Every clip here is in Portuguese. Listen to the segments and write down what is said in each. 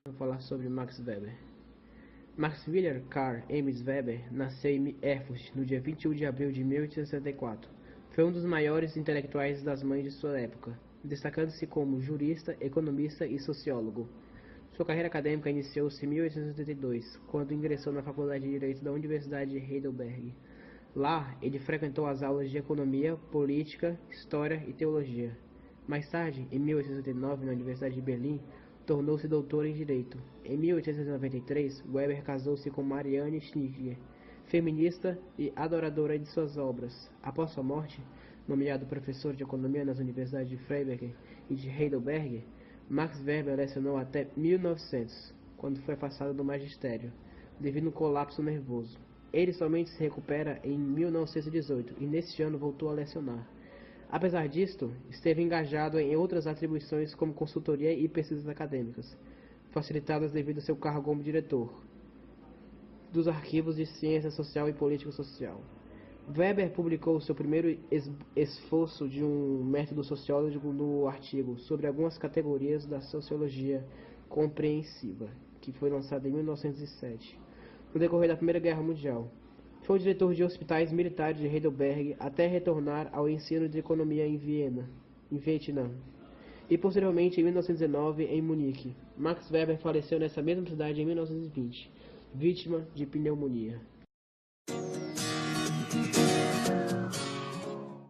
Vou falar sobre Max Weber. Max Wilhelm Karl Emil Weber nasceu em Erfurt no dia 21 de abril de 1864. Foi um dos maiores intelectuais das mães de sua época, destacando-se como jurista, economista e sociólogo. Sua carreira acadêmica iniciou-se em 1882, quando ingressou na Faculdade de Direito da Universidade de Heidelberg. Lá, ele frequentou as aulas de economia, política, história e teologia. Mais tarde, em 1869, na Universidade de Berlim, tornou-se doutor em Direito. Em 1893, Weber casou-se com Marianne Schnittger, feminista e adoradora de suas obras. Após sua morte, nomeado professor de economia nas universidades de Freiberg e de Heidelberg, Max Weber lecionou até 1900, quando foi afastado do magistério, devido a um colapso nervoso. Ele somente se recupera em 1918 e neste ano voltou a lecionar. Apesar disto, esteve engajado em outras atribuições como consultoria e pesquisas acadêmicas, facilitadas devido ao seu cargo como diretor dos arquivos de Ciência Social e Política Social. Weber publicou seu primeiro esforço de um método sociólogo no artigo sobre algumas categorias da sociologia compreensiva, que foi lançado em 1907, no decorrer da Primeira Guerra Mundial. Foi diretor de hospitais militares de Heidelberg até retornar ao ensino de economia em Vietnã, e posteriormente em 1919 em Munique. Max Weber faleceu nessa mesma cidade em 1920, vítima de pneumonia.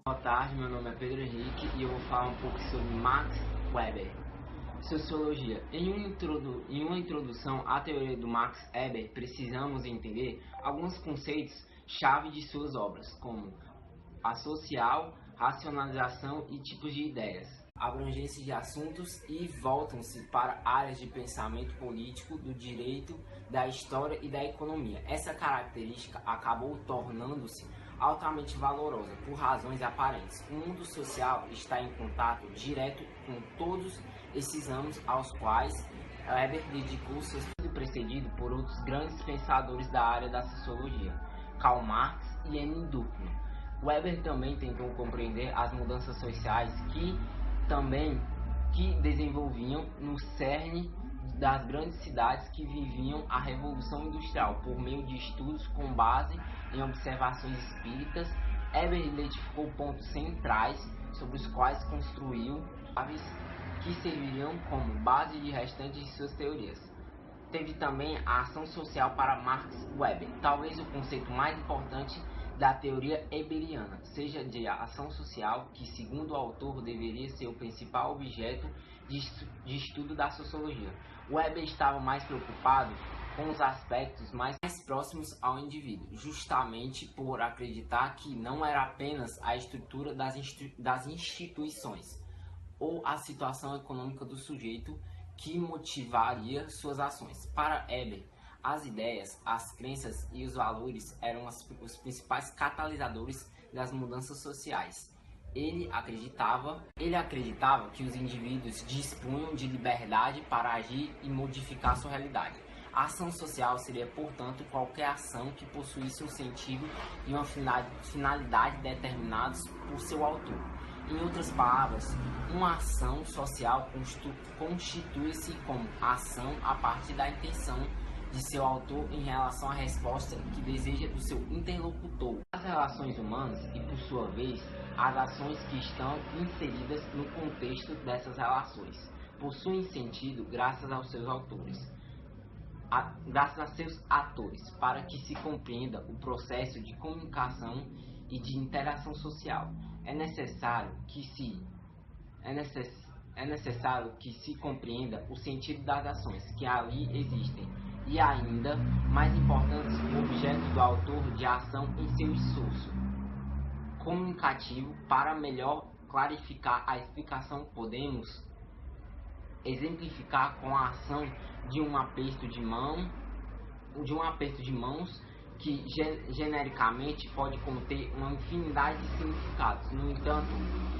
Boa tarde, meu nome é Pedro Henrique e eu vou falar um pouco sobre Max Weber. Sociologia. Em uma introdução à teoria do Max Weber, precisamos entender alguns conceitos-chave de suas obras, como a social, racionalização e tipos de ideias, abrangência de assuntos e voltam-se para áreas de pensamento político, do direito, da história e da economia. Essa característica acabou tornando-se altamente valorosa por razões aparentes. O mundo social está em contato direto com todos esses anos aos quais Weber dedicou seu estudo, precedido por outros grandes pensadores da área da sociologia, Karl Marx e Emil Durkheim. Weber também tentou compreender as mudanças sociais que desenvolviam no cerne das grandes cidades que viviam a Revolução Industrial, por meio de estudos com base em observações empíricas. Weber identificou pontos centrais sobre os quais construiu chaves que serviriam como base de restantes de suas teorias. Teve também a ação social para Max Weber, talvez o conceito mais importante da teoria weberiana, seja de ação social, que segundo o autor deveria ser o principal objeto de estudo da sociologia. Weber estava mais preocupado com os aspectos mais próximos ao indivíduo, justamente por acreditar que não era apenas a estrutura das instituições ou a situação econômica do sujeito que motivaria suas ações. Para Weber, as ideias, as crenças e os valores eram os principais catalisadores das mudanças sociais. Ele acreditava que os indivíduos dispunham de liberdade para agir e modificar sua realidade. A ação social seria, portanto, qualquer ação que possuísse um sentido e uma finalidade determinados por seu autor. Em outras palavras, uma ação social constitui-se como ação a partir da intenção de seu autor em relação à resposta que deseja do seu interlocutor. As relações humanas e, por sua vez, as ações que estão inseridas no contexto dessas relações possuem sentido graças aos seus autores. Graças a seus atores, para que se compreenda o processo de comunicação e de interação social. É necessário que se compreenda o sentido das ações que ali existem e, ainda mais importante, o objeto do autor de ação em seu esforço comunicativo. Para melhor clarificar a explicação, podemos exemplificar com a ação de um aperto de mãos que genericamente pode conter uma infinidade de significados. No entanto,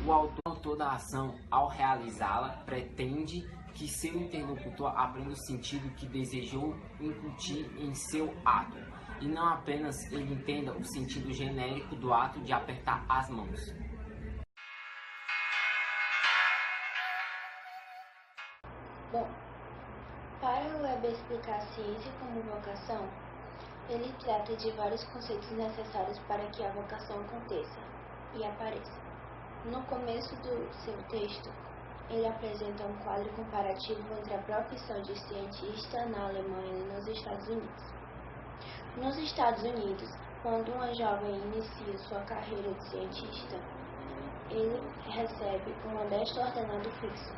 o autor da ação, ao realizá-la, pretende que seu interlocutor aprenda o sentido que desejou incutir em seu ato, e não apenas ele entenda o sentido genérico do ato de apertar as mãos. Bom, para o Weber explicar a ciência como vocação, ele trata de vários conceitos necessários para que a vocação aconteça e apareça. No começo do seu texto, ele apresenta um quadro comparativo entre a profissão de cientista na Alemanha e nos Estados Unidos. Nos Estados Unidos, quando uma jovem inicia sua carreira de cientista, ele recebe um modesto ordenado fixo.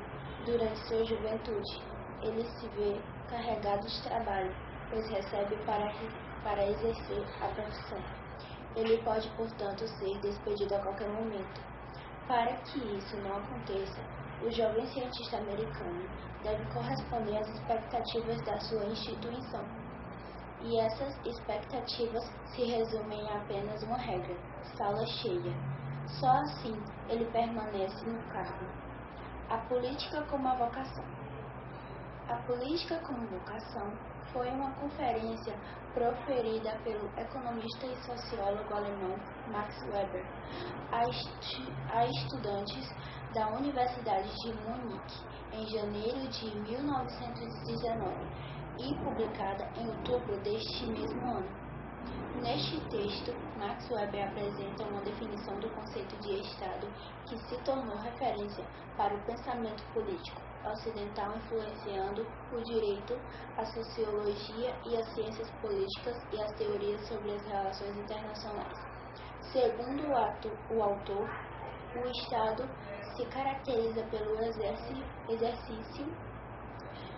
Durante sua juventude, ele se vê carregado de trabalho, pois recebe para exercer a profissão. Ele pode, portanto, ser despedido a qualquer momento. Para que isso não aconteça, o jovem cientista americano deve corresponder às expectativas da sua instituição. E essas expectativas se resumem em apenas uma regra: sala cheia. Só assim ele permanece no cargo. A política como a vocação. A política como vocação foi uma conferência proferida pelo economista e sociólogo alemão Max Weber a estudantes da Universidade de Munique em janeiro de 1919 e publicada em outubro deste mesmo ano. Neste texto, Max Weber apresenta uma definição do conceito de Estado que se tornou referência para o pensamento político ocidental, influenciando o direito, a sociologia e as ciências políticas e as teorias sobre as relações internacionais. Segundo o autor, o Estado se caracteriza pelo exercício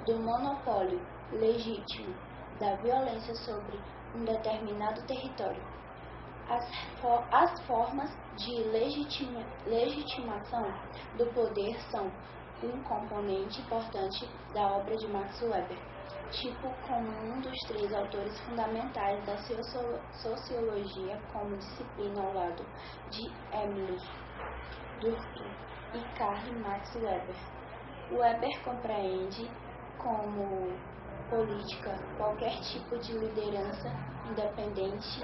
do monopólio legítimo da violência sobre um determinado território. As formas de legitimação do poder são um componente importante da obra de Max Weber, tipo como um dos 3 autores fundamentais da sociologia como disciplina ao lado de Emile Durkheim e Karl Max Weber. Weber compreende como política qualquer tipo de liderança independente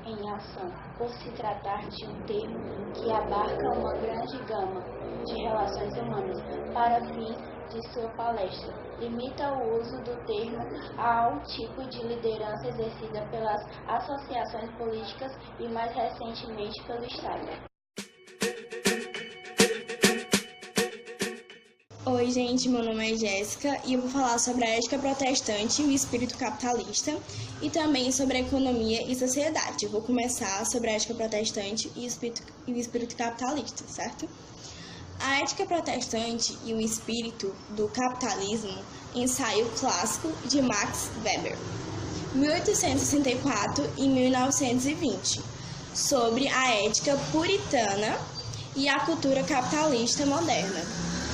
em ação, por se tratar de um termo que abarca uma grande gama de relações humanas. Para fins de sua palestra, limita o uso do termo ao tipo de liderança exercida pelas associações políticas e, mais recentemente, pelo Estado. Oi, gente, meu nome é Jéssica e eu vou falar sobre a ética protestante e o espírito capitalista e também sobre a economia e sociedade. Eu vou começar sobre a ética protestante e o espírito capitalista, certo? A ética protestante e o espírito do capitalismo, ensaio clássico de Max Weber, 1864 e 1920, sobre a ética puritana e a cultura capitalista moderna.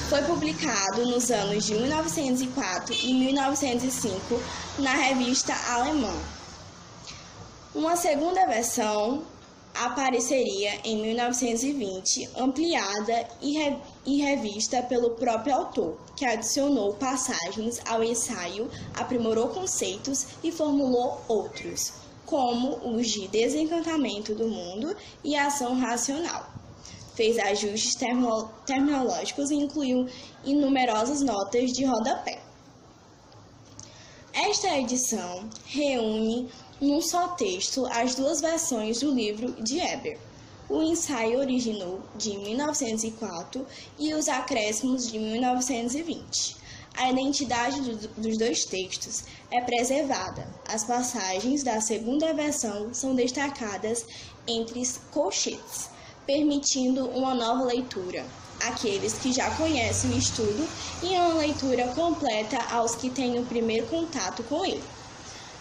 Foi publicado nos anos de 1904 e 1905 na revista alemã. Uma segunda versão apareceria em 1920, ampliada e revista pelo próprio autor, que adicionou passagens ao ensaio, aprimorou conceitos e formulou outros, como os de desencantamento do mundo e ação racional. Fez ajustes terminológicos e incluiu numerosas notas de rodapé. Esta edição reúne num só texto as 2 versões do livro de Weber, o ensaio original de 1904 e os acréscimos de 1920. A identidade dos 2 textos é preservada. As passagens da segunda versão são destacadas entre colchetes, permitindo uma nova leitura àqueles que já conhecem o estudo e uma leitura completa aos que têm o primeiro contato com ele.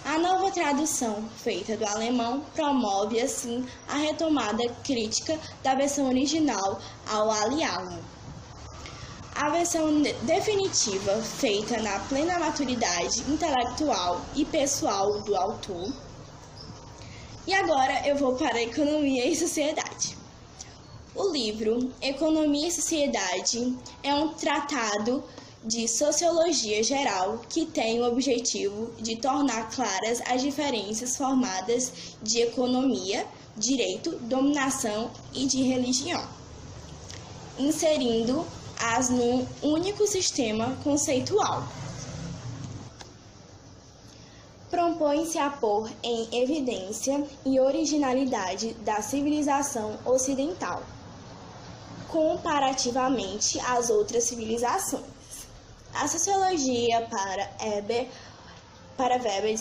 A nova tradução, feita do alemão, promove, assim, a retomada crítica da versão original ao aliá-la. A versão definitiva, feita na plena maturidade intelectual e pessoal do autor. E agora eu vou para a economia e sociedade. O livro Economia e Sociedade é um tratado de sociologia geral que tem o objetivo de tornar claras as diferenças formadas de economia, direito, dominação e de religião, inserindo as num único sistema conceitual. Propõe-se a pôr em evidência e originalidade da civilização ocidental, comparativamente às outras civilizações. A sociologia para Weber,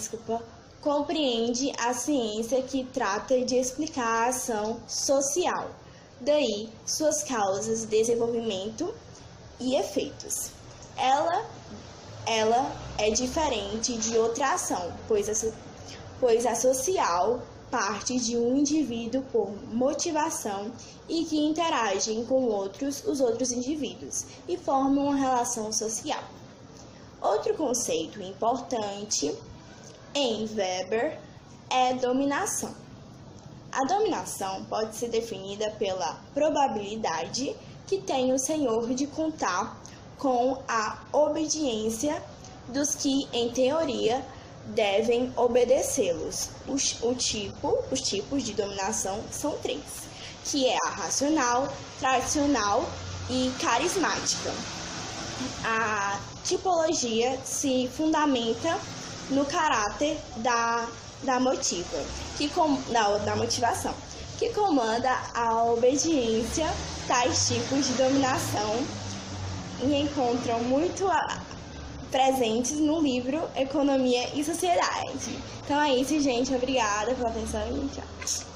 compreende a ciência que trata de explicar a ação social, daí suas causas, desenvolvimento e efeitos. Ela é diferente de outra ação, pois a social parte de um indivíduo por motivação e que interagem com os outros indivíduos e formam uma relação social. Outro conceito importante em Weber é dominação. A dominação pode ser definida pela probabilidade que tem o senhor de contar com a obediência dos que, em teoria, devem obedecê-los. Os tipos de dominação são 3, que é a racional, tradicional e carismática. A tipologia se fundamenta no caráter da motivação, que comanda a obediência. Tais tipos de dominação e encontram muito presentes no livro Economia e Sociedade. Então é isso, gente. Obrigada pela atenção e tchau.